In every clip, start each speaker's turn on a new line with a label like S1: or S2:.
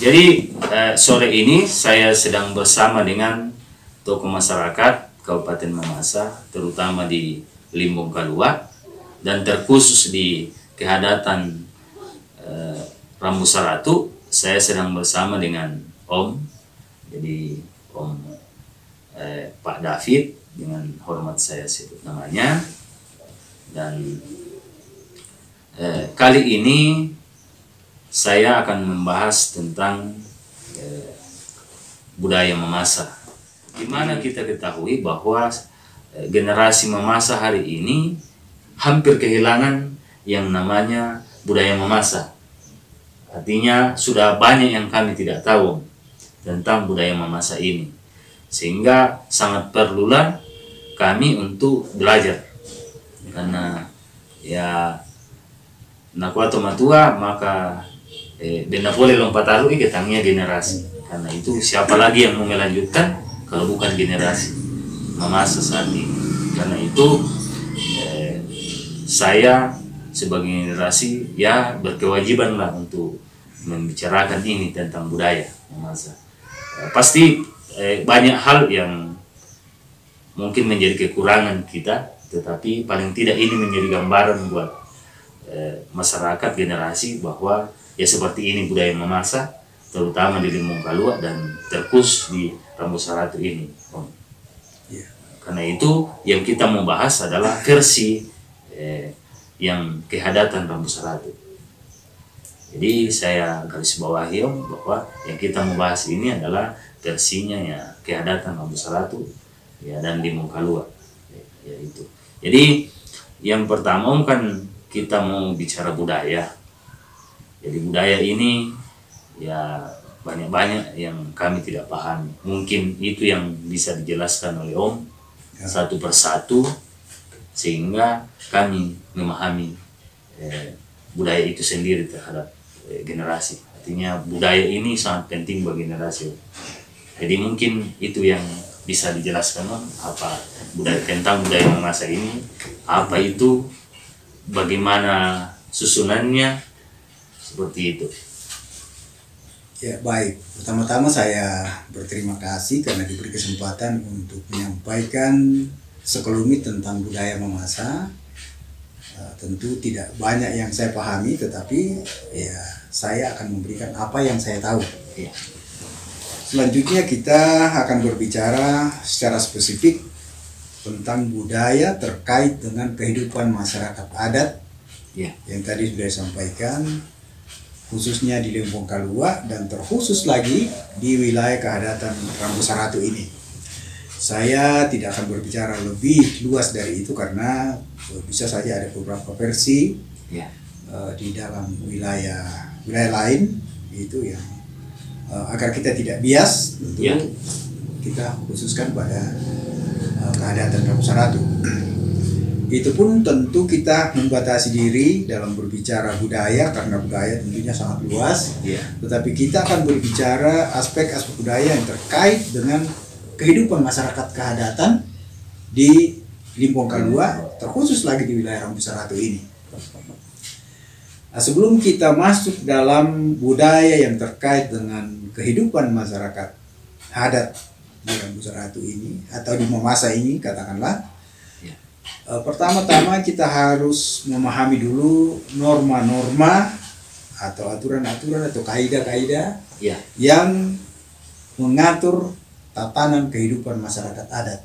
S1: Jadi sore ini saya sedang bersama dengan tokoh masyarakat Kabupaten Mamasa, terutama di Limbong Kalua, dan terkhusus di kehadatan Rambu Saratu. Saya sedang bersama dengan Om, jadi Om Pak David, dengan hormat saya sebut namanya. Dan kali ini saya akan membahas tentang budaya Mamasa. Di mana kita ketahui bahwa generasi Mamasa hari ini hampir kehilangan yang namanya budaya Mamasa. Artinya sudah banyak yang kami tidak tahu tentang budaya Mamasa ini. Sehingga sangat perlulah kami untuk belajar. Karena ya nakuato matua maka benda boleh lompat taruh ketangnya generasi. Karena itu siapa lagi yang mau melanjutkan kalau bukan generasi Mamasa saat ini. Karena itu saya sebagai generasi ya berkewajiban lah untuk membicarakan ini tentang budaya Mamasa. Pasti banyak hal yang mungkin menjadi kekurangan kita, tetapi paling tidak ini menjadi gambaran buat masyarakat generasi bahwa ya seperti ini budaya Mamasa, terutama di Limbong Kalua dan terkhusus di Rambu Saratu ini, Om. Yeah. Karena itu yang kita mau bahas adalah versi yang kehadatan Rambu Saratu. Jadi saya garis bawahi, Om, bahwa yang kita mau bahas ini adalah versinya ya kehadatan Rambu Saratu ya dan Limbong Kalua. Ya itu. Jadi yang pertama, Om, kan kita mau bicara budaya. Jadi budaya ini ya banyak-banyak yang kami tidak pahami. Mungkin itu yang bisa dijelaskan oleh Om satu persatu sehingga kami memahami budaya itu sendiri terhadap generasi. Artinya budaya ini sangat penting bagi generasi. Jadi mungkin itu yang bisa dijelaskan, Om, apa budaya tentang budaya Mamasa ini, apa itu, bagaimana susunannya. Seperti itu.
S2: Ya, baik. Pertama-tama saya berterima kasih karena diberi kesempatan untuk menyampaikan sekelumit tentang budaya Mamasa. Tentu tidak banyak yang saya pahami, tetapi ya saya akan memberikan apa yang saya tahu. Ya. Selanjutnya kita akan berbicara secara spesifik tentang budaya terkait dengan kehidupan masyarakat adat, ya, yang tadi sudah disampaikan, khususnya di Limbong Kalua dan terkhusus lagi di wilayah kehadatan Rambu Saratu ini. Saya tidak akan berbicara lebih luas dari itu karena bisa saja ada beberapa versi ya, di dalam wilayah lain itu yang agar kita tidak bias, tentu ya, kita khususkan pada kehadatan Rambu Saratu. Itu pun tentu kita membatasi diri dalam berbicara budaya karena budaya tentunya sangat luas. Yeah. Tetapi kita akan berbicara aspek-aspek budaya yang terkait dengan kehidupan masyarakat kehadatan di Limbong Kalua, terkhusus lagi di wilayah Rambu Saratu ini. Nah, sebelum kita masuk dalam budaya yang terkait dengan kehidupan masyarakat adat di Rambu Saratu ini atau di Mamasa ini katakanlah, pertama-tama kita harus memahami dulu norma-norma atau aturan-aturan atau kaidah-kaidah ya, yang mengatur tatanan kehidupan masyarakat adat.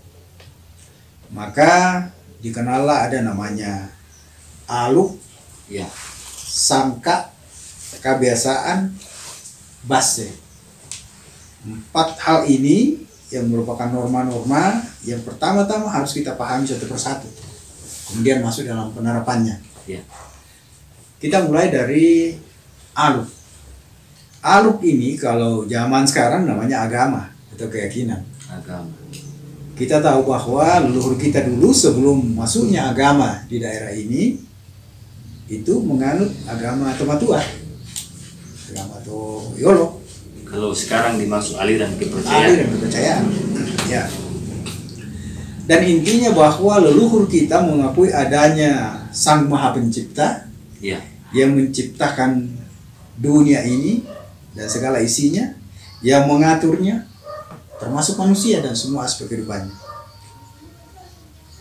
S2: Maka dikenallah ada namanya aluk, ya, sangka, kebiasaan, base. 4 hal ini yang merupakan norma-norma yang pertama-tama harus kita pahami satu persatu. Kemudian masuk dalam penerapannya. Ya. Kita mulai dari aluk. Aluk ini kalau zaman sekarang namanya agama atau keyakinan. Agama. Kita tahu bahwa leluhur kita dulu sebelum masuknya agama di daerah ini itu menganut agama Tomatua, agama Toyolo.
S1: Kalau sekarang dimaksud aliran kepercayaan.
S2: Aliran kepercayaan. Ya. Dan intinya bahwa leluhur kita mengakui adanya Sang Maha Pencipta, ya, yang menciptakan dunia ini dan segala isinya, yang mengaturnya, termasuk manusia dan semua aspek kehidupannya.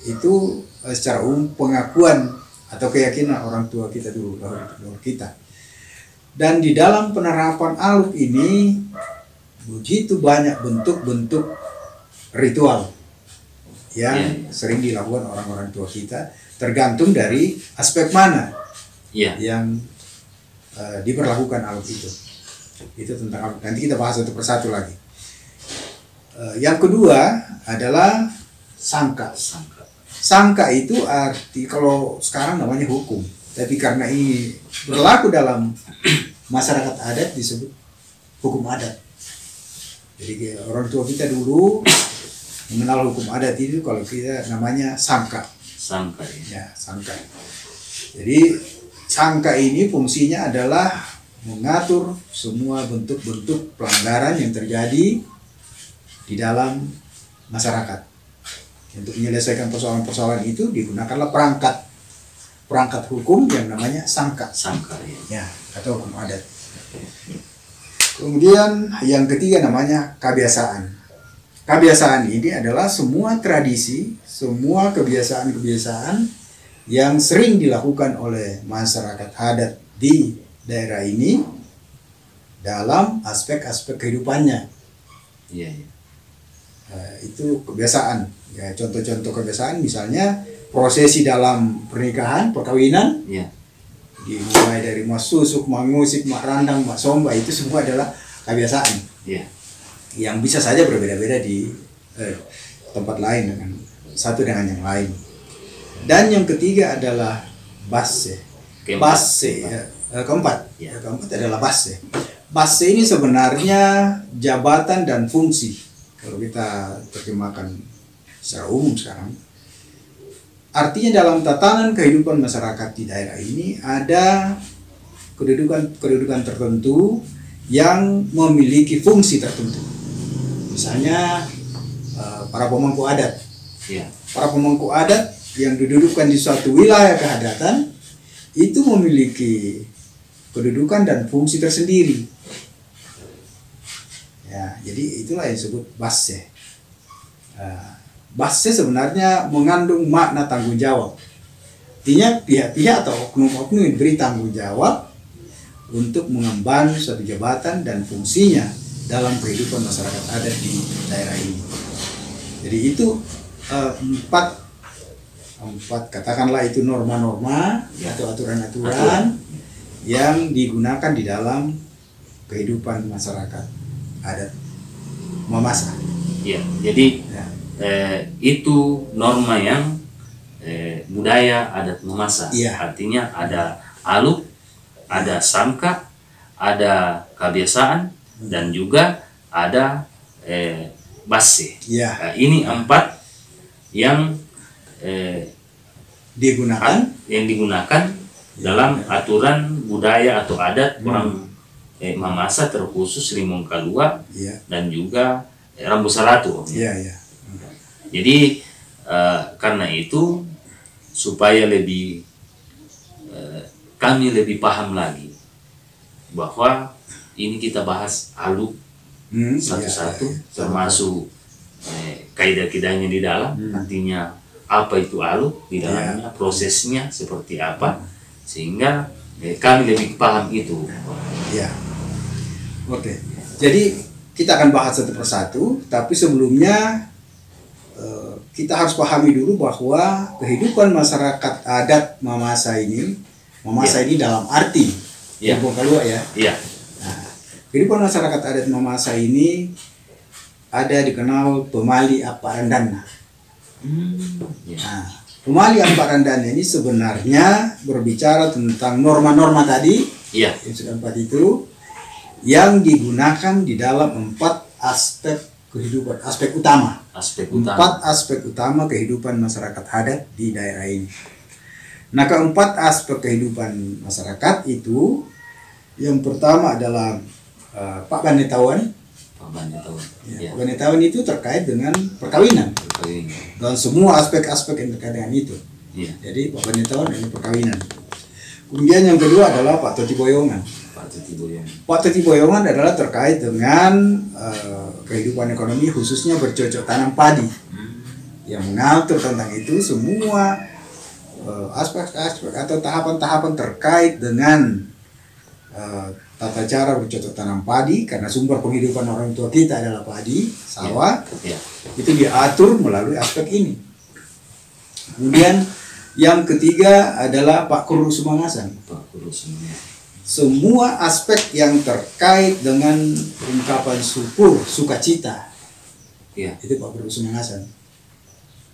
S2: Itu secara umum pengakuan atau keyakinan orang tua kita dulu, leluhur kita. Dan di dalam penerapan aluk ini begitu banyak bentuk-bentuk ritual yang sering dilakukan orang-orang tua kita, tergantung dari aspek mana yang diberlakukan aluk itu. Itu tentang aluk. Nanti kita bahas satu persatu lagi. Yang kedua adalah sangka. Sangka itu arti, kalau sekarang namanya hukum, tapi karena ini berlaku dalam masyarakat adat disebut hukum adat. Jadi orang tua kita dulu mengenal hukum adat itu kalau kita namanya sangka. Ya, sangka. Jadi sangka ini fungsinya adalah mengatur semua bentuk-bentuk pelanggaran yang terjadi di dalam masyarakat. Untuk menyelesaikan persoalan-persoalan itu digunakanlah perangkat hukum yang namanya sangka. Ya, atau hukum adat. Kemudian yang ketiga namanya kebiasaan. Kebiasaan ini adalah semua tradisi, semua kebiasaan-kebiasaan yang sering dilakukan oleh masyarakat adat di daerah ini dalam aspek-aspek kehidupannya. Itu kebiasaan. Ya, contoh-contoh kebiasaan misalnya prosesi dalam pernikahan, perkawinan. Dimulai dari mas susuk, mangusik, mak randang, mak somba, itu semua adalah kebiasaan. Yang bisa saja berbeda-beda di tempat lain dengan satu dengan yang lain. Dan yang ketiga adalah basse. Keempat adalah basse. Basse ini sebenarnya jabatan dan fungsi. Kalau kita terjemahkan secara umum sekarang, artinya dalam tatanan kehidupan masyarakat di daerah ini ada kedudukan tertentu yang memiliki fungsi tertentu. Misalnya para pemangku adat. Para pemangku adat yang didudukkan di suatu wilayah keadatan itu memiliki kedudukan dan fungsi tersendiri. Ya, jadi itulah yang disebut basse. Basse sebenarnya mengandung makna tanggung jawab. Artinya pihak-pihak atau oknum-oknum yang diberi tanggung jawab untuk mengemban suatu jabatan dan fungsinya dalam kehidupan masyarakat adat di daerah ini. Jadi itu empat katakanlah itu norma-norma atau aturan-aturan yang digunakan di dalam kehidupan masyarakat adat Mamasa.
S1: Jadi itu norma yang budaya adat Mamasa. Artinya ada aluk, ada sangka, ada kebiasaan, dan juga ada basse. Ini empat yang digunakan dalam aturan budaya atau adat orang Mamasa, terkhusus Limong Kalua dan juga Rambu Saratu. Jadi karena itu supaya kami lebih paham lagi bahwa ini kita bahas aluk satu-satu, termasuk kaidah-kaidahnya di dalam, artinya apa itu aluk di dalamnya, prosesnya seperti apa, sehingga kami lebih paham itu.
S2: Oke. Jadi kita akan bahas satu persatu, tapi sebelumnya kita harus pahami dulu bahwa kehidupan masyarakat adat Mamasa ini, ini dalam arti Limong Kalua Nah, kehidupan masyarakat adat Mamasa ini ada dikenal pemali aparandana. Pemali aparandana ini sebenarnya berbicara tentang norma-norma tadi, yang sudah empat itu, yang digunakan di dalam empat aspek kehidupan, empat aspek utama kehidupan masyarakat adat di daerah ini. Nah, keempat aspek kehidupan masyarakat itu, yang pertama adalah Pak Banetahuan. Pak Banetahuan itu terkait dengan perkawinan dan semua aspek-aspek yang terkait dengan itu. Jadi Pak Banetahuan ini perkawinan. Kemudian yang kedua adalah Pak Toti Boyongan. Pak Teti Boyongan adalah terkait dengan kehidupan ekonomi khususnya bercocok tanam padi, yang mengatur tentang itu semua aspek-aspek atau tahapan-tahapan terkait dengan tata cara bercocok tanam padi, karena sumber penghidupan orang tua kita adalah padi, sawah, itu diatur melalui aspek ini. Kemudian yang ketiga adalah Pak Kuru Sumangasan. Semua aspek yang terkait dengan ungkapan syukur, sukacita, itu Pak Kuru Sumangasan.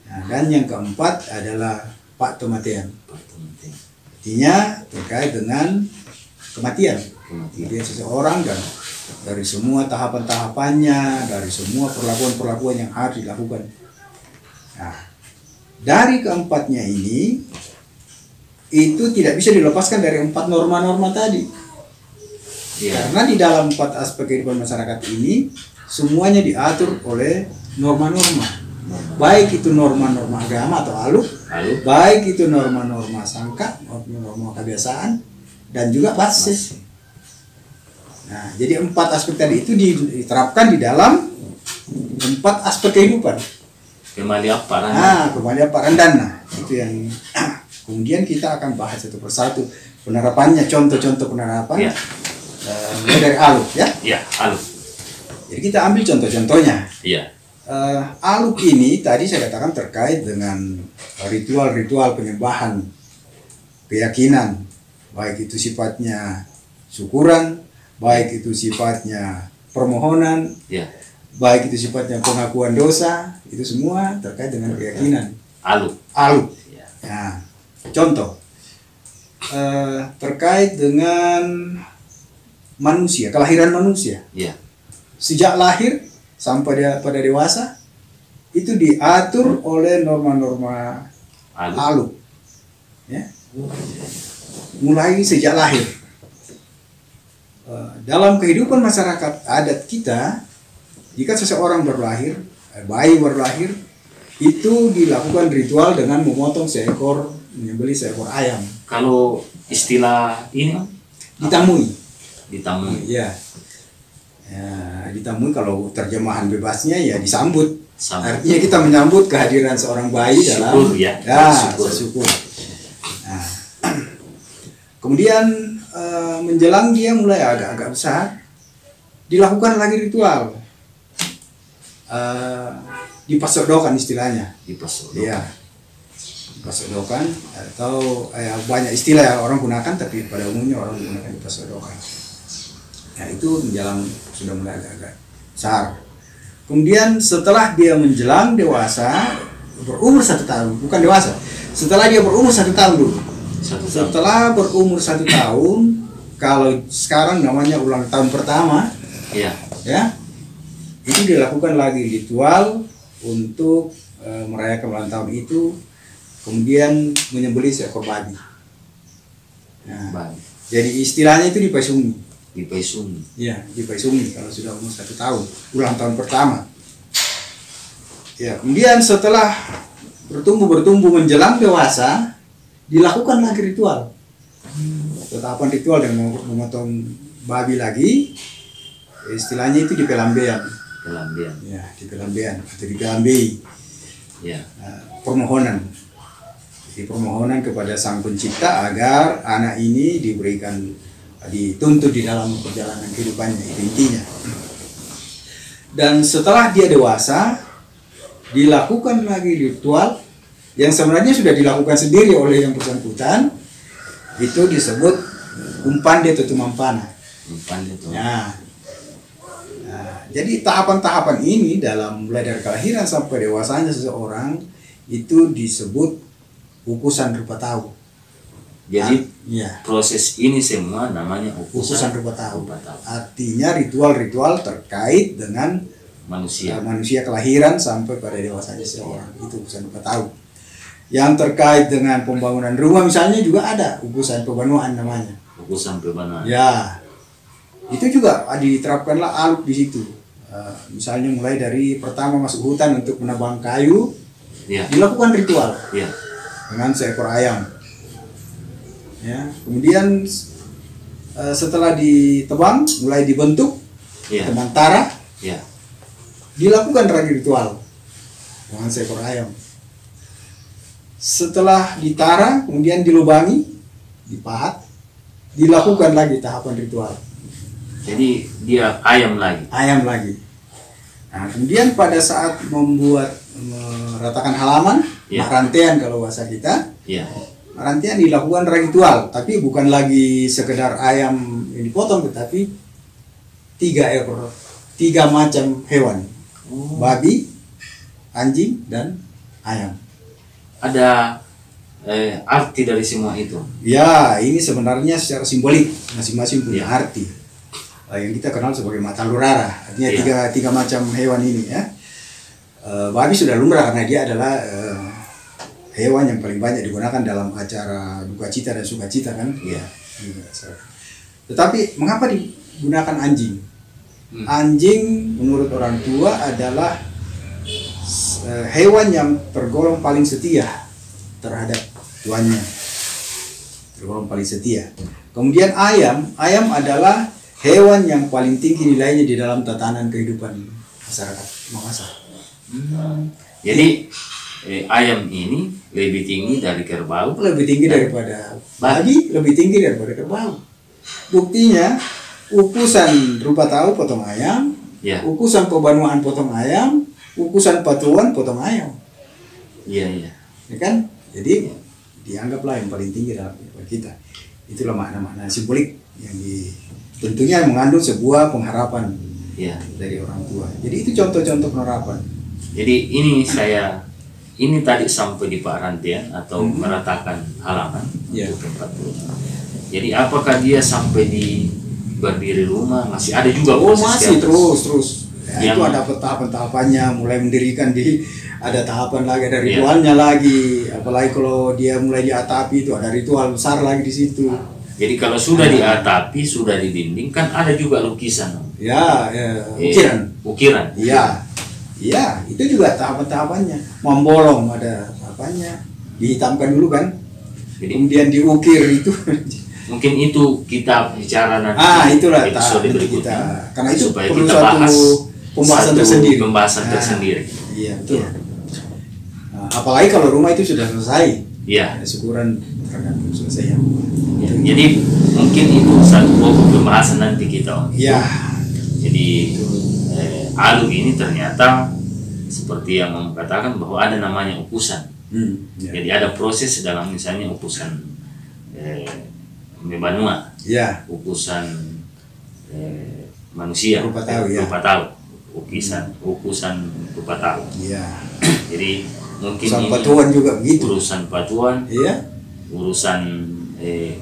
S2: Nah, dan yang keempat adalah Pak Tomatean. Artinya terkait dengan kematian seseorang, dan dari semua tahapan-tahapannya, dari semua perlakuan-perlakuan yang harus dilakukan. Nah, dari keempatnya ini itu tidak bisa dilepaskan dari 4 norma-norma tadi. Karena di dalam 4 aspek kehidupan masyarakat ini semuanya diatur oleh norma-norma. Baik itu norma-norma agama atau aluk, baik itu norma-norma sangka, norma kebiasaan, dan juga basis. Nah, jadi 4 aspek tadi itu diterapkan di dalam 4 aspek kehidupan.
S1: Kemalian Paran.
S2: Nah, itu yang kemudian kita akan bahas satu persatu penerapannya, contoh-contoh penerapan. Mulai dari aluk,
S1: aluk.
S2: Jadi kita ambil contoh-contohnya. Aluk ini tadi saya katakan terkait dengan ritual-ritual penyembahan, keyakinan, baik itu sifatnya syukuran, baik itu sifatnya permohonan, baik itu sifatnya pengakuan dosa, itu semua terkait dengan keyakinan. Aluk. Nah, contoh terkait dengan manusia, kelahiran manusia. Sejak lahir sampai pada dewasa itu diatur oleh norma-norma aluk. Mulai sejak lahir. Dalam kehidupan masyarakat adat kita, jika seseorang berlahir, bayi berlahir, itu dilakukan ritual dengan menyembelih seekor ayam.
S1: Kalau istilah ini
S2: ditamui.
S1: Ya,
S2: ditamui, kalau terjemahan bebasnya ya disambut. Artinya kita menyambut kehadiran seorang bayi dalam syukur. Nah, kemudian menjelang dia mulai agak-agak besar, dilakukan lagi ritual. Dipasodokan istilahnya. Dipasodokan atau banyak istilah yang orang gunakan, tapi pada umumnya orang gunakan dipasodokan. Nah, itu menjelang sudah mulai agak-agak besar. Kemudian setelah dia menjelang dewasa, berumur 1 tahun, bukan dewasa. Setelah dia berumur 1 tahun dulu. Setelah berumur 1 tahun, kalau sekarang namanya ulang tahun pertama, itu dilakukan lagi ritual untuk merayakan ulang tahun itu, kemudian menyembelih seekor babi. Nah, jadi istilahnya itu dipaisungi. Dipaisungi kalau sudah umur 1 tahun, ulang tahun pertama. Kemudian setelah bertumbuh menjelang dewasa, dilakukan lagi ritual. Tetapan ritual dengan memotong babi lagi, istilahnya itu dipelambean. Dipelambean atau digambei. Permohonan. Jadi permohonan kepada Sang Pencipta agar anak ini dituntut di dalam perjalanan kehidupannya, itu intinya. Dan setelah dia dewasa, dilakukan lagi ritual yang sebenarnya sudah dilakukan sendiri oleh yang bersangkutan, itu disebut Umpande Tutumampana. Jadi tahapan-tahapan ini mulai dari kelahiran sampai dewasanya seseorang itu disebut ukusan rupa tahu.
S1: Jadi proses ini semua namanya
S2: ukusan rupa tahu. Artinya ritual-ritual terkait dengan manusia kelahiran sampai pada dewasanya seseorang, itu ukusan rupa tahu. Yang terkait dengan pembangunan rumah misalnya juga ada ukusan pebanuan namanya. Itu juga diterapkanlah aluk di situ. Misalnya mulai dari pertama masuk hutan untuk menebang kayu, dilakukan ritual dengan seekor ayam. Kemudian setelah ditebang, mulai dibentuk
S1: Iya.
S2: dengan tara,
S1: Iya.
S2: dilakukan lagi ritual dengan seekor ayam. Setelah ditara, kemudian dilubangi, dipahat, dilakukan lagi tahapan ritual.
S1: Jadi dia ayam lagi.
S2: Ayam lagi. Nah, kemudian pada saat membuat meratakan halaman,
S1: Ya.
S2: rantean kalau bahasa kita,
S1: Iya.
S2: rantean dilakukan ritual, tapi bukan lagi sekedar ayam yang dipotong, tetapi 3 ekor, 3 macam hewan,
S1: Oh.
S2: babi, anjing, dan ayam.
S1: Ada arti dari semua itu.
S2: Ya, ini sebenarnya secara simbolik masing-masing punya
S1: Ya.
S2: arti. Yang kita kenal sebagai mata lurara, artinya
S1: Ya.
S2: tiga macam hewan ini ya. Babi sudah lumrah karena dia adalah hewan yang paling banyak digunakan dalam acara duka cita dan sukacita kan.
S1: Iya.
S2: Tetapi mengapa digunakan anjing?
S1: Hmm.
S2: Anjing menurut orang tua adalah hewan yang tergolong paling setia terhadap tuannya, tergolong paling setia. Kemudian ayam adalah hewan yang paling tinggi nilainya di dalam tatanan kehidupan masyarakat Mamasa.
S1: Jadi ayam ini lebih tinggi dari kerbau.
S2: Lebih tinggi daripada babi, lebih tinggi daripada kerbau. Buktinya ukusan rupa tahu potong ayam,
S1: Ya.
S2: ukusan pebanuan potong ayam, ukusan patuan potong ayam.
S1: Iya, iya.
S2: Ya kan? Jadi dianggaplah yang paling tinggi dalam kehidupan kita. Itulah makna-makna simbolik yang tentunya mengandung sebuah pengharapan
S1: Iya.
S2: dari orang tua. Jadi itu contoh-contoh penerapan.
S1: Jadi ini tadi sampai di Pak Rantian atau meratakan halaman
S2: Ya.
S1: untuk tempat rumah. Jadi apakah dia sampai di berdiri rumah masih ada juga
S2: Oh
S1: proses
S2: masih
S1: yang-
S2: terus. Ya,
S1: Yang-
S2: itu ada tahapan-tahapannya, mulai mendirikan ada tahapan lagi, ada
S1: Iya.
S2: ritualnya lagi. Apalagi kalau dia mulai diatapi itu ada ritual besar lagi di situ.
S1: Jadi kalau sudah diatapi, sudah di dinding kan ada juga lukisan.
S2: Ya, ukiran.
S1: Ukiran.
S2: Iya, iya, itu juga tahapan-tahapannya. Membolong ada tahapannya, dihitamkan dulu kan,
S1: Jadi
S2: kemudian diukir itu.
S1: mungkin itu kita bicara nanti
S2: Itulah
S1: episode
S2: tahap
S1: berikutnya.
S2: kita. Karena itu
S1: supaya
S2: perlu
S1: kita
S2: satu
S1: bahas
S2: pembahasan
S1: satu
S2: tersendiri.
S1: Pembahasan
S2: Nah,
S1: tersendiri.
S2: Iya betul.
S1: Iya.
S2: Nah, apalagi kalau rumah itu sudah selesai,
S1: Iya.
S2: syukuran tergantung selesai ya.
S1: Ya, jadi mungkin itu satu pokok pembahasan nanti kita. Om.
S2: Iya.
S1: Jadi alu ini ternyata seperti yang Om katakan bahwa ada namanya upusan.
S2: Ya.
S1: Jadi ada proses dalam misalnya upusan mebanua,
S2: Ya.
S1: upusan manusia,
S2: Rupa tahu, ya.
S1: rupa tahu, upusan rupa tahu.
S2: Iya.
S1: Jadi mungkin
S2: Urusan
S1: ini
S2: patuan juga begitu.
S1: urusan patuan,
S2: Iya.
S1: urusan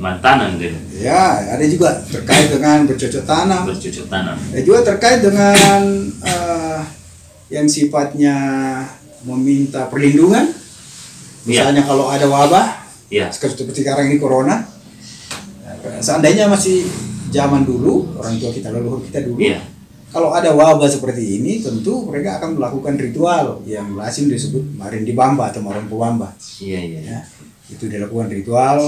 S1: mantanan dan
S2: Ya, ada juga terkait dengan bercocok tanam.
S1: bercocok tanam.
S2: Juga terkait dengan yang sifatnya meminta perlindungan. Misalnya kalau ada wabah,
S1: Ya,
S2: seperti sekarang ini corona. Seandainya masih zaman dulu, orang tua kita, leluhur kita dulu,
S1: iya,
S2: kalau ada wabah seperti ini, tentu mereka akan melakukan ritual yang lazim disebut Marindi Bamba atau Marompo Bamba.
S1: iya, iya.
S2: Ya, itu dilakukan ritual.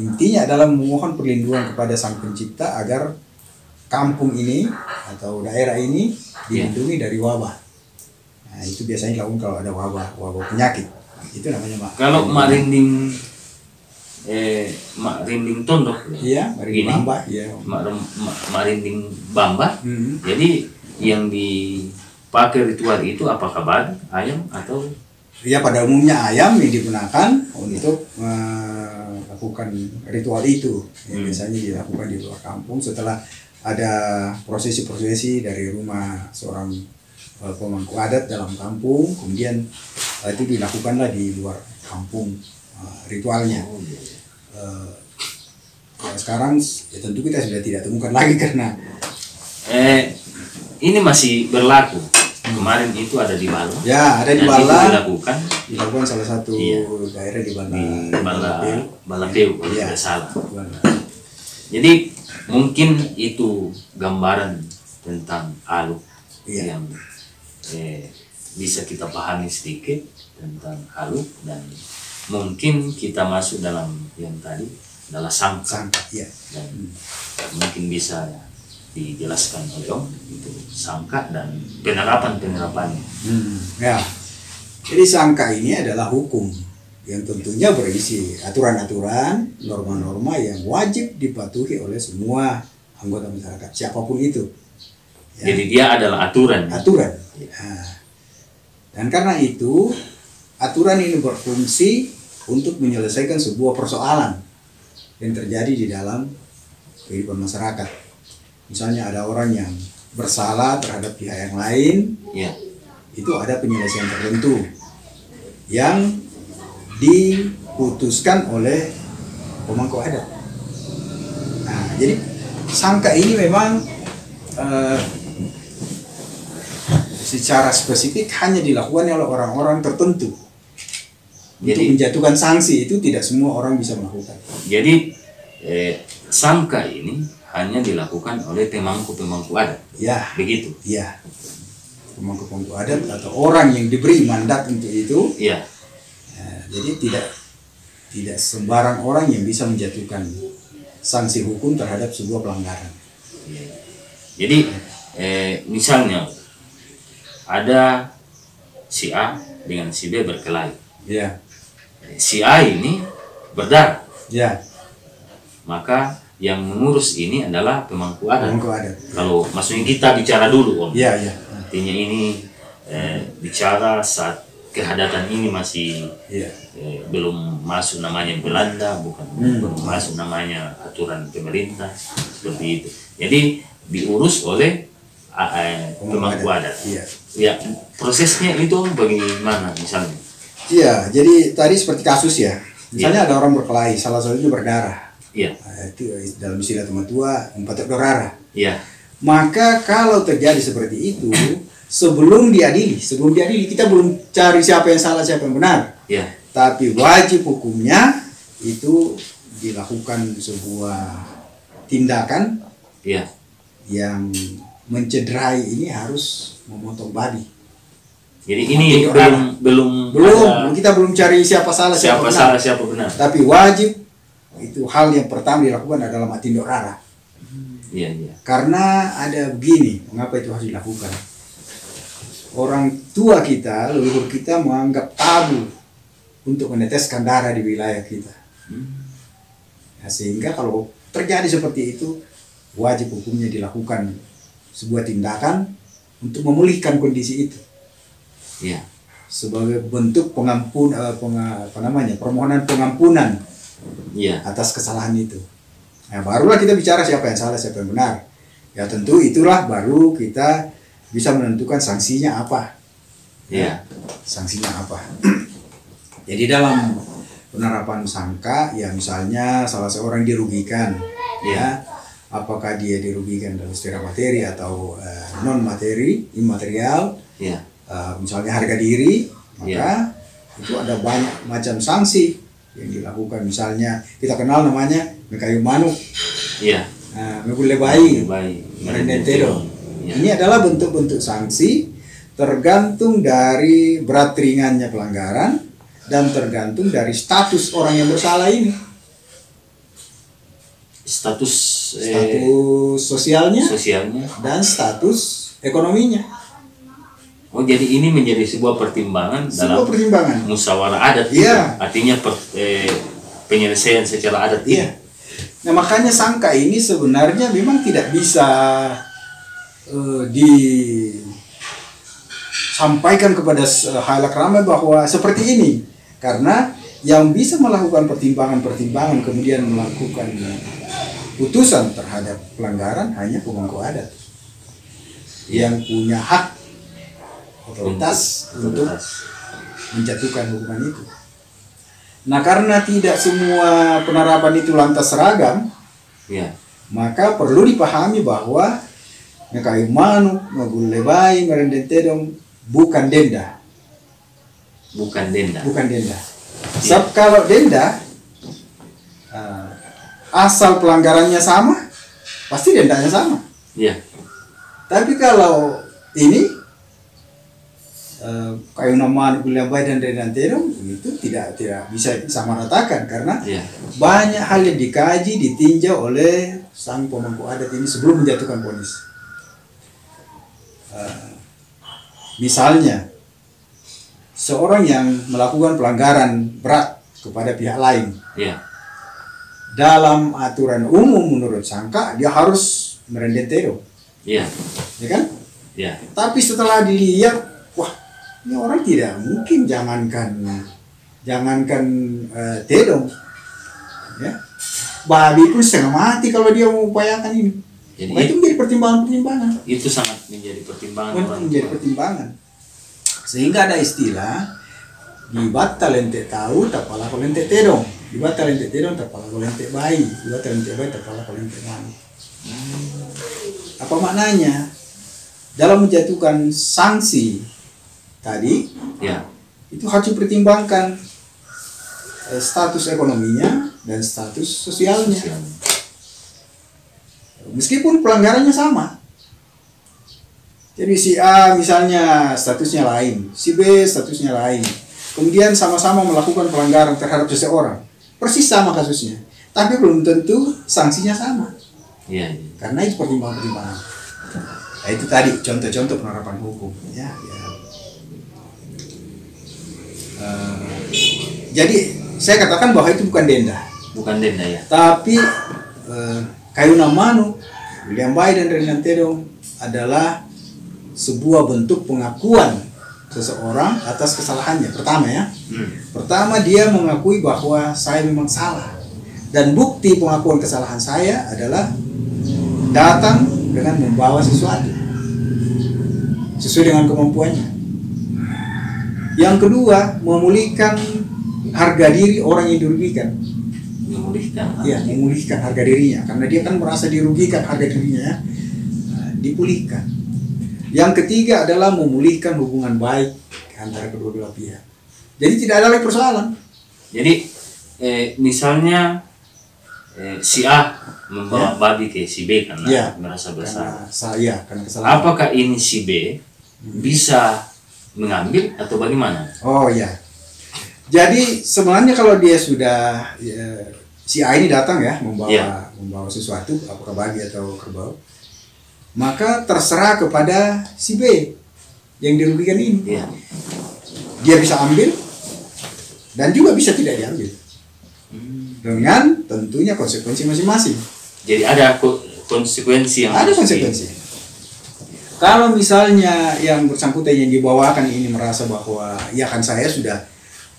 S2: Intinya adalah memohon perlindungan kepada Sang Pencipta agar kampung ini atau daerah ini dilindungi dari wabah. Nah, itu biasanya dilakukan kalau ada wabah penyakit. Itu namanya Mak.
S1: Kalau marinding rinding tondok,
S2: Iya, Marindi
S1: Ini.
S2: Bamba, iya.
S1: marinding bamba.
S2: Hmm.
S1: Jadi yang dipakai ritual itu apakah babi, ayam atau
S2: Ya, pada umumnya ayam yang digunakan untuk melakukan ritual itu. Yang biasanya dilakukan di luar kampung setelah ada prosesi-prosesi dari rumah seorang pemangku adat dalam kampung, kemudian itu dilakukanlah di luar kampung ritualnya. Sekarang ya tentu kita sudah tidak temukan lagi karena
S1: ini masih berlaku. Kemarin itu ada di Bala.
S2: ya ada di
S1: Dan
S2: Bala,
S1: itu
S2: dilakukan salah satu
S1: Iya.
S2: daerah di Bala.
S1: di Balapeu kalau
S2: Iya.
S1: tidak salah.
S2: Bala.
S1: Jadi mungkin itu gambaran tentang alu
S2: Iya.
S1: yang bisa kita pahami sedikit tentang alu, dan mungkin kita masuk dalam yang tadi adalah sangka.
S2: Sangka, ya.
S1: Dan mungkin bisa dijelaskan oleh Om itu sangka dan penerapannya.
S2: Ya. Jadi sangka ini adalah hukum yang tentunya berisi aturan-aturan, norma-norma yang wajib dipatuhi oleh semua anggota masyarakat, siapapun itu. Ya.
S1: Jadi dia adalah aturan.
S2: Aturan. Nah, dan karena itu aturan ini berfungsi untuk menyelesaikan sebuah persoalan yang terjadi di dalam kehidupan masyarakat. Misalnya ada orang yang bersalah terhadap pihak yang lain,
S1: Ya.
S2: itu ada penyelesaian tertentu yang diputuskan oleh pemangku adat. Nah, jadi sangka ini memang secara spesifik hanya dilakukan oleh orang-orang tertentu. Untuk menjatuhkan sanksi itu tidak semua orang bisa melakukan.
S1: Jadi sangka ini hanya dilakukan oleh pemangku adat.
S2: Ya,
S1: begitu.
S2: Ya, pemangku adat atau orang yang diberi mandat untuk itu.
S1: Ya.
S2: Jadi tidak sembarang orang yang bisa menjatuhkan sanksi hukum terhadap sebuah pelanggaran.
S1: Ya. Jadi misalnya ada si A dengan si B berkelahi.
S2: Ya.
S1: Si A ini berdarah.
S2: Ya.
S1: Maka yang mengurus ini adalah pemangku adat.
S2: Pemangku adat.
S1: Kalau maksudnya kita bicara dulu, Om.
S2: Ya, ya.
S1: Artinya ini bicara saat kehadatan ini masih belum masuk namanya Belanda, belum masuk namanya aturan pemerintah seperti itu. Jadi diurus oleh pemangku adat.
S2: Iya.
S1: Ya, prosesnya itu bagaimana misalnya?
S2: Iya, jadi tadi seperti kasus ya. Misalnya ada orang berkelahi, salah satunya berdarah.
S1: Iya.
S2: Itu dalam istilah teman tua, empat berdarah.
S1: Iya.
S2: Maka kalau terjadi seperti itu, sebelum diadili kita belum cari siapa yang salah siapa yang benar.
S1: Ya.
S2: Tapi wajib hukumnya itu dilakukan sebuah tindakan
S1: Ya.
S2: yang mencederai ini harus memotong babi.
S1: Jadi ini belum
S2: kita belum cari siapa salah
S1: siapa
S2: benar.
S1: Siapa benar.
S2: Tapi wajib itu hal yang pertama dilakukan adalah mati tindok rara.
S1: Iya, iya.
S2: Karena ada begini, mengapa itu harus dilakukan? Orang tua kita, leluhur kita menganggap tabu untuk meneteskan darah di wilayah kita. Nah, sehingga kalau terjadi seperti itu, wajib hukumnya dilakukan sebuah tindakan untuk memulihkan kondisi itu.
S1: Iya.
S2: Sebagai bentuk permohonan pengampunan atas kesalahan itu. Nah, barulah kita bicara siapa yang salah, siapa yang benar. Ya tentu itulah baru kita bisa menentukan sanksinya apa.
S1: Ya.
S2: Sanksinya apa. Jadi dalam penerapan sangka, ya misalnya salah seorang dirugikan, ya apakah dia dirugikan dalam secara materi atau non materi, imaterial, misalnya harga diri, maka itu ada banyak macam sanksi yang dilakukan. Misalnya kita kenal namanya mekayu manuk, mebule bayi, merendentedo. Ini adalah bentuk-bentuk sanksi tergantung dari berat ringannya pelanggaran dan tergantung dari status orang yang bersalah ini.
S1: Status
S2: sosialnya dan status ekonominya.
S1: Oh, jadi ini menjadi sebuah pertimbangan dalam musyawarah adat.
S2: Iya.
S1: Artinya penyelesaian secara adat.
S2: Iya. Nah, makanya sangka ini sebenarnya memang tidak bisa disampaikan kepada halayak ramai bahwa seperti ini, karena yang bisa melakukan pertimbangan kemudian melakukan putusan terhadap pelanggaran hanya pemangku adat yang punya hak otoritas untuk menjatuhkan hukuman itu. Nah, karena tidak semua penerapan itu lantas seragam, maka perlu dipahami bahwa mekayu manuk, mebule bayi, merendentedong bukan denda.
S1: Bukan denda.
S2: Sebab kalau denda, asal pelanggarannya sama, pasti dendanya sama.
S1: Iya.
S2: Tapi kalau ini kayuna manu kuliah baik dan renantero itu tidak bisa disamaratakan karena
S1: Ya.
S2: banyak hal yang dikaji ditinjau oleh sang pemangku adat ini sebelum menjatuhkan vonis. Misalnya seorang yang melakukan pelanggaran berat kepada pihak lain,
S1: Ya.
S2: dalam aturan umum menurut sangka dia harus merendentero,
S1: Ya.
S2: ya kan?
S1: Ya.
S2: Tapi setelah dilihat, wah, ini orang tidak mungkin jangankan tedong, ya, babi pun setengah mati kalau dia mengupayakan ini.
S1: Jadi
S2: Nah, itu menjadi pertimbangan-pertimbangan.
S1: itu sangat menjadi pertimbangan orang
S2: Menjadi
S1: tua.
S2: pertimbangan. Sehingga ada istilah di bata lente tahu tapala ko lente tedong, di bata lente tedong tapala ko lente bayi, di bata lente bayi tapala ko lente mani. Apa maknanya? Dalam menjatuhkan sanksi tadi,
S1: Ya.
S2: itu harus dipertimbangkan status ekonominya dan status sosialnya. Meskipun pelanggarannya sama. Jadi si A misalnya statusnya lain, si B statusnya lain. Kemudian sama-sama melakukan pelanggaran terhadap seseorang. Persis sama kasusnya. Tapi belum tentu sanksinya sama.
S1: Iya.
S2: Karena itu pertimbangan-pertimbangan. Nah, itu tadi contoh-contoh penerapan hukum. Ya, ya. Jadi saya katakan bahwa itu bukan denda.
S1: Bukan denda ya.
S2: Tapi kayuna manu, William Bay dan Renantero adalah sebuah bentuk pengakuan seseorang atas kesalahannya. Pertama ya, pertama dia mengakui bahwa saya memang salah, dan bukti pengakuan kesalahan saya adalah datang dengan membawa sesuatu sesuai dengan kemampuannya. Yang kedua, memulihkan harga diri orang yang dirugikan.
S1: Memulihkan.
S2: Ya, memulihkan harga dirinya karena dia kan merasa dirugikan harga dirinya ya. Nah, dipulihkan. Yang ketiga adalah memulihkan hubungan baik antara kedua belah pihak. Jadi tidak ada lagi persoalan.
S1: Jadi misalnya si A membawa babi ke si B karena
S2: Ya.
S1: merasa bersalah.
S2: Karena kesalahan.
S1: Apakah ini si B bisa mengambil atau bagaimana?
S2: Oh ya. Jadi sebenarnya kalau dia sudah si A ini datang ya membawa sesuatu, apakah babi atau kerbau, maka terserah kepada si B yang dirugikan ini.
S1: Ya.
S2: Dia bisa ambil dan juga bisa tidak diambil dengan tentunya konsekuensi masing-masing.
S1: Jadi ada konsekuensi yang
S2: Ada
S1: harus
S2: konsekuensi. Kalau misalnya yang bersangkutan yang dibawakan ini merasa bahwa ya kan saya sudah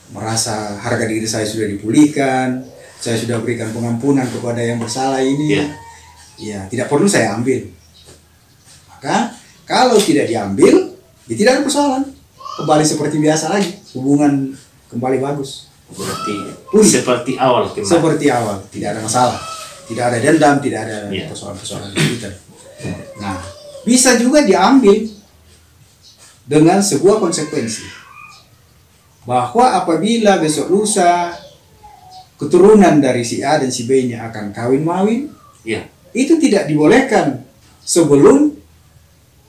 S2: merasa harga diri saya sudah dipulihkan, saya sudah berikan pengampunan kepada yang bersalah ini, ya tidak perlu saya ambil. Maka kalau tidak diambil, ya tidak ada persoalan, kembali seperti biasa lagi, hubungan kembali bagus.
S1: Berarti seperti awal kemarin.
S2: Seperti awal, tidak ada masalah, tidak ada dendam, tidak ada persoalan-persoalan kita. Nah, bisa juga diambil dengan sebuah konsekuensi bahwa apabila besok lusa keturunan dari si A dan si B-nya akan kawin-mawin,
S1: Ya.
S2: itu tidak dibolehkan sebelum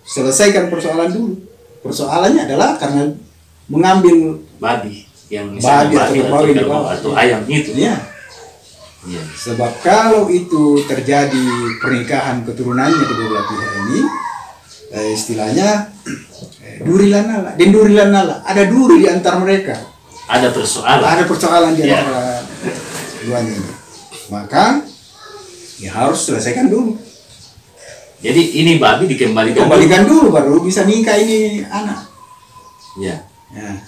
S2: selesaikan persoalan dulu. Persoalannya adalah karena mengambil
S1: Babi yang misalnya babi
S2: kerbau yang
S1: kerbau
S2: dibawa.
S1: atau ayam itu.
S2: Ya.
S1: Ya.
S2: Sebab kalau itu terjadi pernikahan keturunannya kedua belah pihak ini, istilahnya durilanala, dan durilanala, ada duri di antara mereka.
S1: Ada persoalan.
S2: Ada persoalan di antara keduanya ini. Maka ya harus selesaikan dulu.
S1: Jadi ini babi dikembalikan.
S2: Kembalikan dulu baru bisa nikah ini anak.
S1: Ya.
S2: Ya,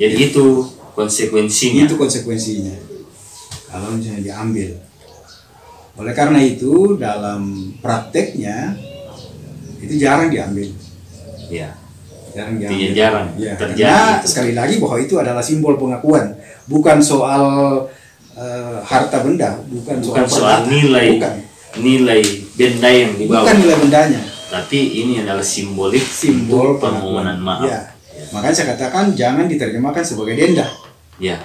S1: Jadi itu konsekuensinya.
S2: itu konsekuensinya. Kalau misalnya diambil. Oleh karena itu dalam prakteknya itu jarang diambil.
S1: Ya.
S2: Jarang
S1: Tidak
S2: diambil.
S1: jarang
S2: Ya,
S1: terjadi
S2: karena
S1: itu.
S2: sekali lagi bahwa itu adalah simbol pengakuan, bukan soal harta benda, bukan
S1: Soal
S2: permata.
S1: nilai.
S2: Bukan.
S1: Nilai benda yang dibawa.
S2: Bukan nilai bendanya,
S1: Tapi ini adalah simbolik
S2: simbol
S1: permohonan maaf.
S2: Ya. Makanya saya katakan jangan diterjemahkan sebagai denda.
S1: Ya.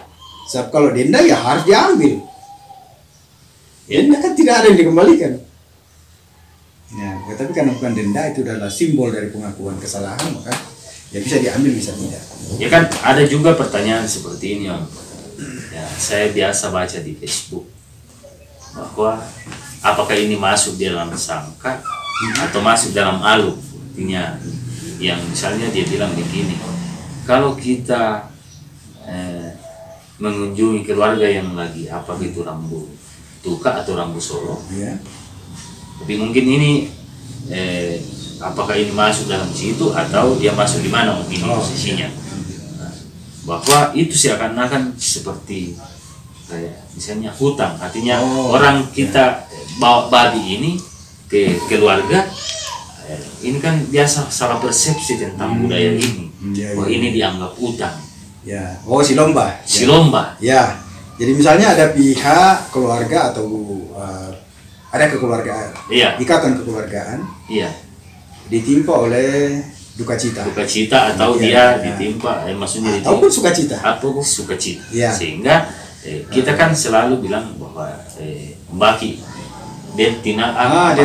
S2: Sebab kalau denda ya harus diambil.
S1: Ya.
S2: Denda kan tidak ada yang dikembalikan. Ya, tapi karena bukan denda, itu adalah simbol dari pengakuan kesalahan, maka ya bisa diambil bisa tidak.
S1: Ya kan ada juga pertanyaan seperti ini Om. Ya, saya biasa baca di Facebook bahwa apakah ini masuk di dalam sangka atau masuk dalam aluk. Artinya yang misalnya dia bilang begini, kalau kita mengunjungi keluarga yang lagi apa gitu rambu tuka atau rambu solo,
S2: Ya.
S1: tapi mungkin ini apakah ini masuk dalam situ atau dia masuk di mana mungkin posisinya. Nah, bahwa itu seakan-akan seperti kayak misalnya hutang, artinya orang kita bawa babi ini ke keluarga, ini kan biasa salah persepsi tentang budaya ini. Bahwa ini dianggap hutang.
S2: Ya. Oh, si lomba.
S1: Si lomba.
S2: Ya. Jadi misalnya ada pihak keluarga atau ada kekeluargaan.
S1: Iya.
S2: Ikatan kekeluargaan.
S1: Iya.
S2: Ditimpa oleh duka cita.
S1: Duka cita atau dia ditimpa, maksudnya
S2: ataupun sukacita.
S1: Ataupun sukacita.
S2: Ya.
S1: Sehingga kita kan selalu bilang bahwa baki dia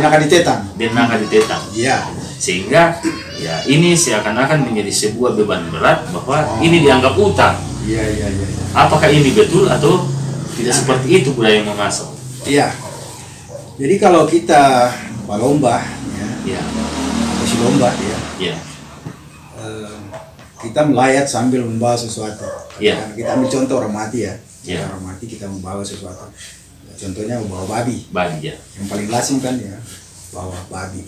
S2: naka ditetang.
S1: Dia naka ditetang.
S2: Iya.
S1: Sehingga ya ini seakan-akan menjadi sebuah beban berat bahwa ini dianggap utang.
S2: Iya.
S1: Apakah ini betul atau tidak seperti itu budaya memasak?
S2: Iya. Jadi kalau kita balomba,
S1: ya,
S2: atau si lomba,
S1: ya,
S2: kita melayat sambil membawa sesuatu.
S1: Ya.
S2: Kita ambil contoh orang mati ya.
S1: Ya.
S2: Orang mati kita membawa sesuatu. Contohnya membawa babi.
S1: Babi ya.
S2: Yang paling lazim kan ya, bawa babi.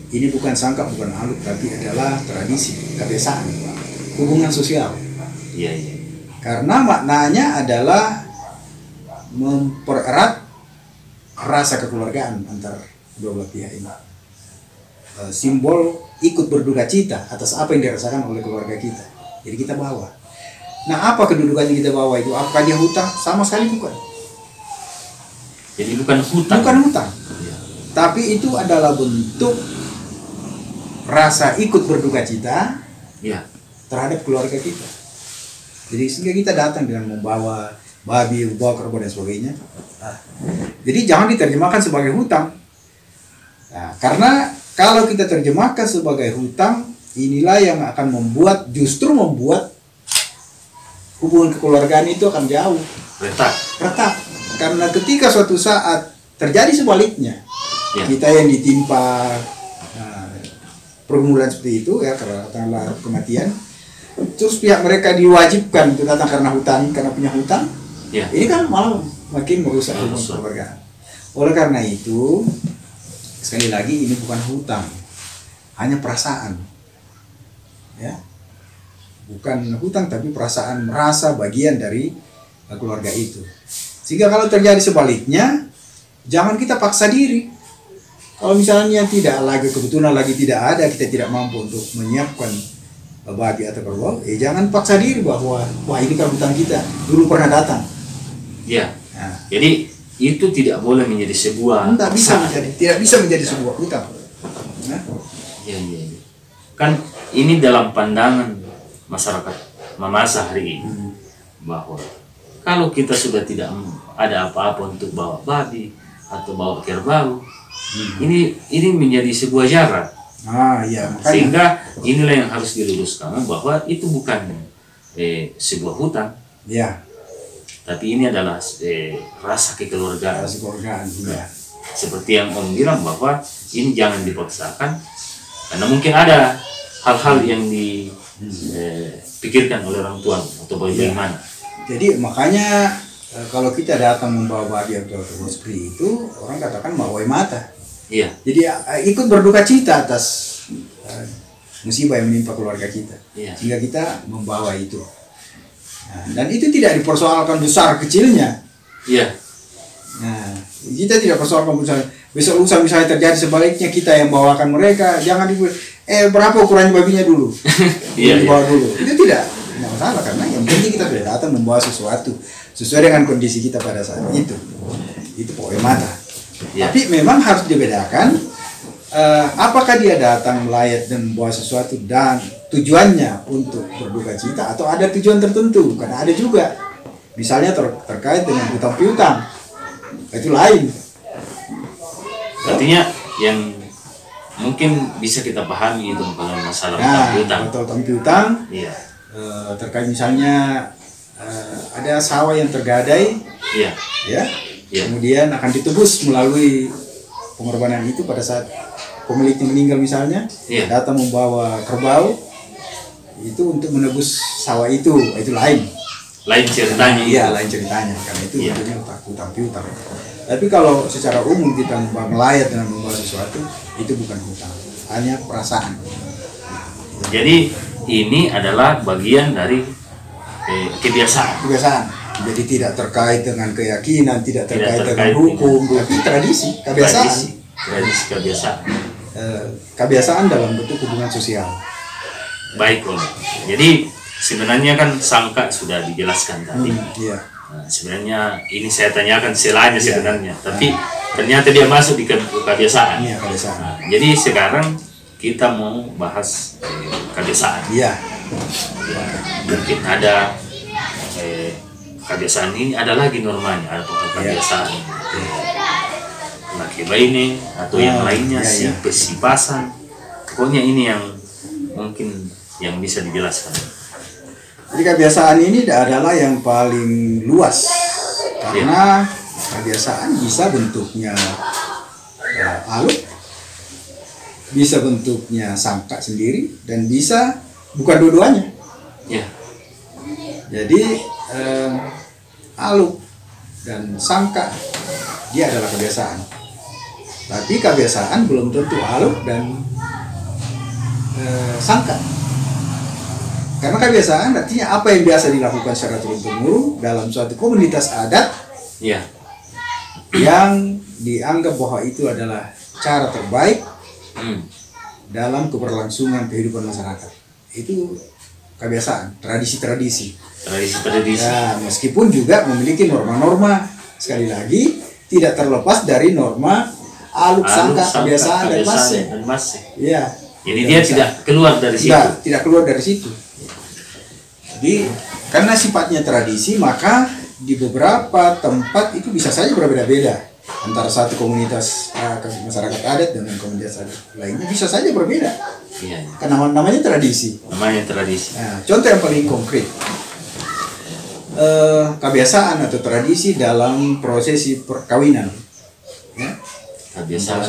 S2: Ini bukan sangka, bukan aluk, tapi adalah tradisi, kebiasaan, hubungan sosial.
S1: Iya.
S2: Karena maknanya adalah mempererat rasa kekeluargaan antar dua belah pihak ini. Simbol ikut berduka cita atas apa yang dirasakan oleh keluarga kita. Jadi kita bawa. Nah, apa kedudukan yang kita bawa itu? Apakah dia hutang? Sama sekali bukan.
S1: Jadi bukan hutang.
S2: Bukan hutang.
S1: Ya.
S2: Tapi itu adalah bentuk rasa ikut berduka cita terhadap keluarga kita. Jadi sehingga kita datang dengan membawa babi, membawa kerbau dan sebagainya. Jadi jangan diterjemahkan sebagai hutang. Nah, karena kalau kita terjemahkan sebagai hutang, inilah yang akan justru membuat hubungan kekeluargaan itu akan jauh. Retak. Karena ketika suatu saat terjadi sebaliknya, kita yang ditimpa pergumulan seperti itu ya, karena kematian, terus pihak mereka diwajibkan untuk datang karena hutang, karena punya hutang, ini kan malah makin merusak hubungan kekeluargaan. Oleh karena itu, sekali lagi ini bukan hutang, hanya perasaan, ya, bukan hutang tapi perasaan, merasa bagian dari keluarga itu. Sehingga kalau terjadi sebaliknya, jangan kita paksa diri. Kalau misalnya kebetulan lagi tidak ada, kita tidak mampu untuk menyiapkan babi atau kerbau, jangan paksa diri bahwa wah ini kan hutang kita, dulu pernah datang.
S1: Ya. Nah. Jadi itu tidak boleh menjadi sebuah
S2: tidak bisa menjadi sebuah hutang. Nah.
S1: Ya. Kan ini dalam pandangan masyarakat Mamasa hari ini bahwa kalau kita sudah tidak ada apa-apa untuk bawa babi atau bawa kerbau, ini menjadi sebuah jarak.
S2: Makanya.
S1: Sehingga inilah yang harus diluruskan bahwa itu bukan sebuah hutang.
S2: Ya.
S1: Tapi ini adalah rasa kekeluargaan. Seperti yang Om bilang bahwa ini jangan dipaksakan karena mungkin ada hal-hal yang dipikirkan oleh orang tua atau bagaimana.
S2: Jadi makanya kalau kita datang membawa babi atau seperti itu, orang katakan mawai mata.
S1: Iya.
S2: Jadi ikut berduka cita atas musibah yang menimpa keluarga kita.
S1: Iya.
S2: Sehingga kita membawa itu. Nah, dan itu tidak dipersoalkan besar kecilnya.
S1: Iya.
S2: Nah, kita tidak persoalkan besar. Besok lusa misalnya terjadi sebaliknya, kita yang bawakan mereka, jangan berapa ukuran babinya dulu.
S1: Iya.
S2: Dibawa dulu. Itu tidak masalah karena yang penting kita sudah datang membawa sesuatu sesuai dengan kondisi kita pada saat itu. Itu pokoknya mata. Ya. Tapi memang harus dibedakan apakah dia datang melayat dan membawa sesuatu dan tujuannya untuk berduka cita atau ada tujuan tertentu. Karena ada juga misalnya terkait dengan hutang piutang, itu lain.
S1: Artinya yang mungkin bisa kita pahami itu kalau masalah
S2: Nah,
S1: hutang-hutang.
S2: betul utang piutang
S1: Iya,
S2: terkait misalnya ada sawah yang tergadai,
S1: iya,
S2: ya,
S1: iya,
S2: kemudian akan ditebus melalui pengorbanan itu pada saat pemiliknya meninggal misalnya,
S1: Iya.
S2: datang membawa kerbau itu untuk menebus sawah itu lain.
S1: lain ceritanya.
S2: Iya,
S1: itu.
S2: lain ceritanya. Karena itu
S1: Iya.
S2: tentunya utang piutang. Tapi kalau secara umum kita melayat dengan membawa sesuatu, itu bukan hutang, hanya perasaan.
S1: Jadi ini adalah bagian dari kebiasaan.
S2: Kebiasaan. Jadi tidak terkait dengan keyakinan, tidak terkait dengan
S1: terkait
S2: hukum, tapi tradisi, kebiasaan.
S1: Tradisi kebiasaan.
S2: Kebiasaan dalam bentuk hubungan sosial.
S1: Baik, Om. Jadi sebenarnya kan sangka sudah dijelaskan tadi.
S2: Iya.
S1: Nah, sebenarnya ini saya tanyakan selanya
S2: Iya.
S1: sebenarnya, tapi ternyata dia masuk di kebiasaan.
S2: Iya, kebiasaan.
S1: Nah, jadi sekarang kita mau bahas kebiasaan.
S2: Iya.
S1: Mungkin ada kebiasaan ini ada lagi normanya, ada pokok kebiasaan. Laki baine atau yang lainnya,
S2: iya, iya.
S1: sipasan. Pokoknya ini yang mungkin yang bisa dijelaskan.
S2: Jadi kebiasaan ini adalah yang paling luas karena kebiasaan bisa bentuknya aluk, bisa bentuknya sangka sendiri, dan bisa bukan dua-duanya.
S1: Ya,
S2: Jadi aluk dan sangka dia adalah kebiasaan. Tapi kebiasaan belum tentu aluk dan sangka. Karena kebiasaan artinya apa yang biasa dilakukan secara turun-temurun dalam suatu komunitas adat
S1: ya,
S2: yang dianggap bahwa itu adalah cara terbaik
S1: hmm.
S2: dalam keberlangsungan kehidupan masyarakat. Itu kebiasaan, tradisi-tradisi.
S1: Tradisi.
S2: Ya, meskipun juga memiliki norma-norma, sekali lagi tidak terlepas dari norma aluk, sangka, kebiasaan dan masih. Ya.
S1: Jadi dia tidak keluar dari situ.
S2: Tidak keluar dari situ. Jadi karena sifatnya tradisi, maka di beberapa tempat itu bisa saja berbeda-beda antara satu komunitas masyarakat adat dengan komunitas adat lainnya, bisa saja berbeda.
S1: Iya.
S2: Karena namanya tradisi.
S1: Namanya tradisi.
S2: Nah, contoh yang paling konkret, kebiasaan atau tradisi dalam prosesi perkawinan, ya,
S1: Kebiasaan.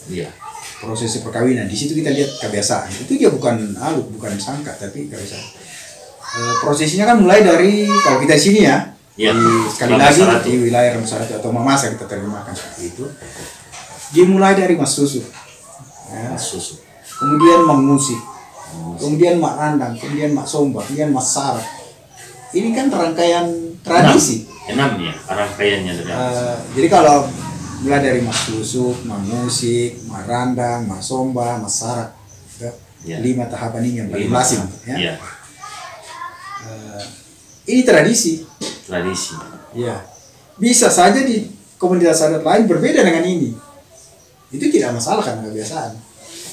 S1: Iya.
S2: prosesi perkawinan. Di situ kita lihat kebiasaan. Itu dia bukan aluk, bukan sangka, tapi kebiasaan. Prosesinya kan mulai dari, kalau kita di sini ya,
S1: Ya,
S2: sekali lagi di wilayah Ramsaratu atau Mamasa kita terjemahkan seperti itu, dimulai dari mas susu, ya.
S1: Susu.
S2: Kemudian mak musik, kemudian mak randang, kemudian mak somba, kemudian mas sarak. Ini kan rangkaian tradisi.
S1: 6 ya, rangkaiannya dari
S2: Jadi kalau mulai dari mas susuk, mak musik, mak randang, mak somba, mas sarak,
S1: Ya.
S2: 5 tahapan ini yang paling lazim, ya.
S1: Iya.
S2: Ini tradisi.
S1: Tradisi.
S2: Ya, bisa saja di komunitas adat lain berbeda dengan ini. Itu tidak masalah karena kebiasaan.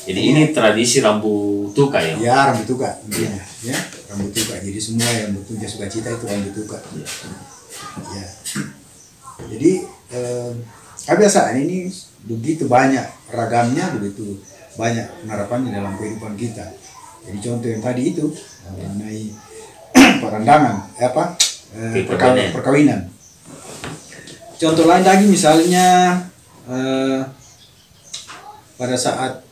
S1: Jadi ini tradisi rambu tuka ya.
S2: Ya, rambut tuka intinya, ya, rambut tuka. Jadi semua yang bertujuan sukacita itu rambut tuka. Ya. Jadi kebiasaan ini begitu banyak ragamnya, begitu banyak penerapannya dalam kehidupan kita. Jadi contoh yang tadi itu mengenai perandangan, perkawinan. Contoh lain lagi misalnya pada saat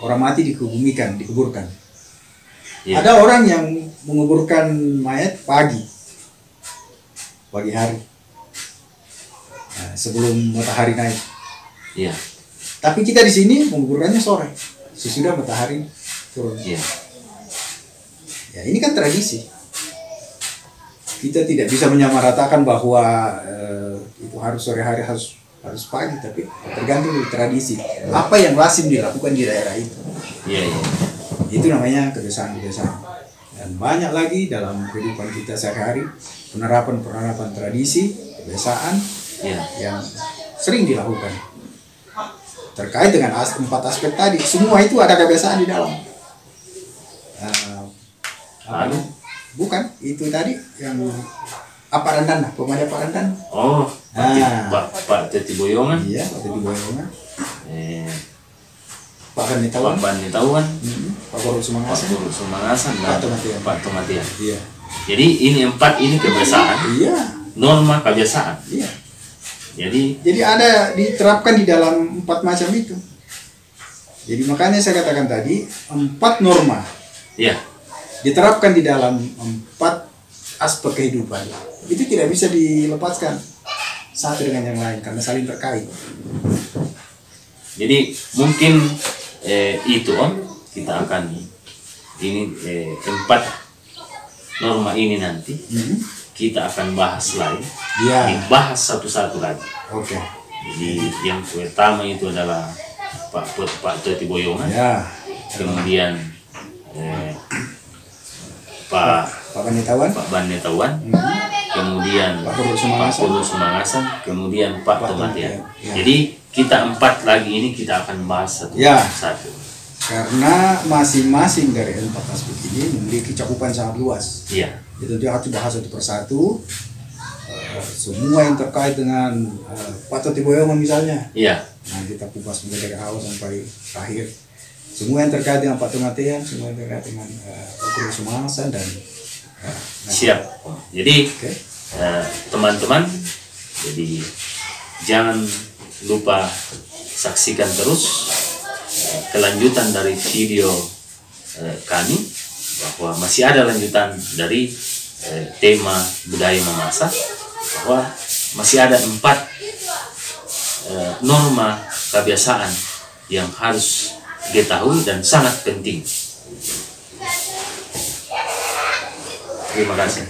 S2: orang mati dikuburkan.
S1: Ya.
S2: Ada orang yang menguburkan mayat pagi hari, sebelum matahari naik.
S1: Iya.
S2: Tapi kita di sini menguburkannya sore, sesudah matahari turun.
S1: Iya.
S2: Ya, ini kan tradisi. Kita tidak bisa menyamaratakan bahwa itu harus sore hari, harus pagi, tapi tergantung dari tradisi. Apa yang lazim dilakukan di daerah itu.
S1: Iya, iya.
S2: Itu namanya kebiasaan-kebiasaan. Dan banyak lagi dalam kehidupan kita sehari-hari penerapan tradisi, kebiasaan
S1: Iya.
S2: yang sering dilakukan. Terkait dengan 4 aspek tadi, semua itu ada kebiasaan di dalam. Bukan, itu tadi yang Aparandan, pemuda Aparandan.
S1: Oh, Pak Teti Boyongan.
S2: Iya, Pak Teti Boyongan. Pak Panitawan,
S1: Pak Panitawan,
S2: Pak Korul
S1: Pak
S2: Sumangasan,
S1: Guru Sumangasan,
S2: Pak
S1: dan
S2: Tomatian.
S1: Pak Tomatian.
S2: Iya.
S1: Jadi ini 4 ini kebiasaan,
S2: Iya.
S1: norma kebiasaan.
S2: Iya.
S1: Jadi
S2: ada diterapkan di dalam 4 macam itu. Jadi makanya saya katakan tadi 4 norma
S1: ya,
S2: diterapkan di dalam 4 aspek kehidupan. Itu tidak bisa dilepaskan satu dengan yang lain karena saling terkait.
S1: jadi mungkin itu Om, kita akan ini 4 norma ini nanti kita akan bahas lain,
S2: Iya.
S1: dibahas satu-satu lagi.
S2: Oke.
S1: Jadi yang pertama itu adalah Pak Toti Boyongan,
S2: Ya.
S1: kemudian Pak
S2: Panitawan,
S1: Pak Panitawan, kemudian
S2: Pak Korul
S1: Pak
S2: Sumangasan,
S1: Guru Sumangasan, kemudian Pak
S2: Pak
S1: Tomatian.
S2: Tomatian, ya.
S1: Jadi kita 4 lagi ini kita akan bahas
S2: Ya.
S1: satu.
S2: karena masing-masing dari 4 aspek ini memiliki cakupan sangat luas.
S1: Iya,
S2: Itu dia harus dibahas satu persatu. Semua yang terkait dengan Pak Toti Boyongan misalnya,
S1: iya,
S2: nah kita kupas mulai dari awal sampai akhir. Semua yang terkait dengan Pak Tomatian, semua yang terkait dengan Pak Korul Sumangasan dan
S1: siap. Jadi
S2: Oke.
S1: teman-teman, jadi jangan lupa saksikan terus kelanjutan dari video kami, bahwa masih ada lanjutan dari tema budaya memasak, bahwa masih ada 4 norma kebiasaan yang harus diketahui dan sangat penting. Terima kasih.